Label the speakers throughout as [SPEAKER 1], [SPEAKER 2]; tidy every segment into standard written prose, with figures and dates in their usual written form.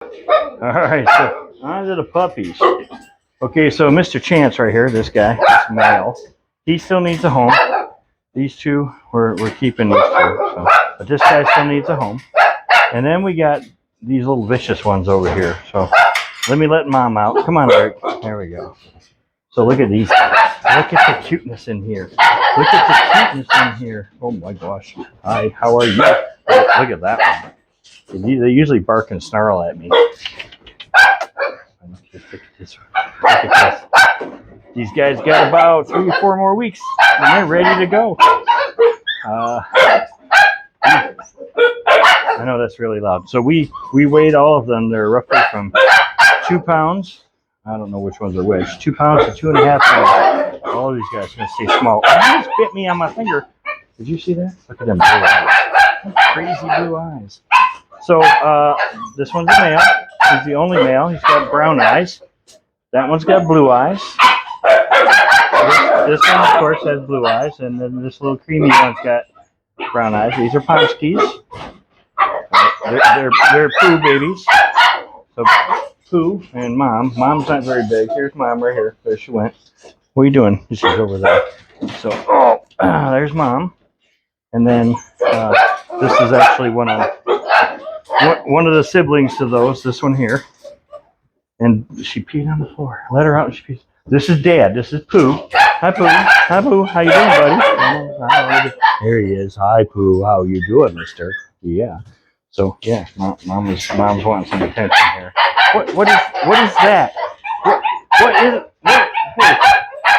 [SPEAKER 1] All right, so on to the puppies. Okay, so Mr. Chance right here, this guy, this male, he still needs a home. These two, we're keeping these two, so, but this guy still needs a home. And then we got these little vicious ones over here. So let me let Mom out. Come on, Eric. There we go. So look at these guys. Look at the cuteness in here. Look at the cuteness in here. Oh my gosh. Hi, how are you? Look at that one. They usually bark and snarl at me. Look at this. Look at this. These guys got about 3 or 4 more weeks and they're ready to go. I know that's really loud. So we weighed all of them. They're roughly from 2 pounds. I don't know which ones are which. 2 pounds to 2.5 pounds. All of these guys are going to stay small. Oh, he just bit me on my finger. Did you see that? Look at them blue eyes. Crazy blue eyes. So this one's a male. He's the only male. He's got brown eyes. That one's got blue eyes. This one, of course, has blue eyes. And then this little creamy one's got brown eyes. These are Pomskies. They're Pooh babies. So Pooh and Mom. Mom's not very big. Here's Mom right here. There she went. What are you doing? She's over there. So there's Mom. And then this is actually one of the siblings to those. This one here. And she peed on the floor. Let her out and she peed. This is Dad. This is Pooh. Hi Pooh. Hi Pooh. How you doing, buddy? There he is. Hi Pooh. How you doing, mister? Yeah. So yeah, mom's wanting some attention here. What is that?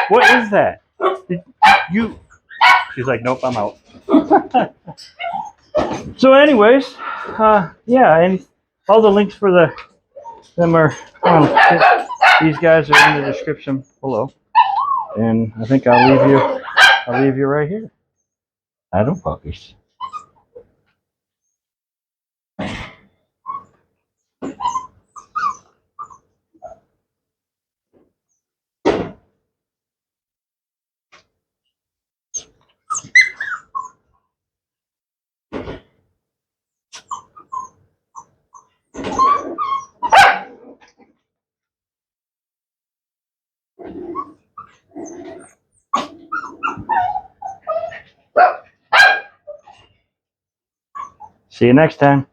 [SPEAKER 1] What is that? She's like, nope, I'm out. So anyways, yeah, and all the links for them are these guys are in the description below. And I think I'll leave you right here. I don't puppies. See you next time.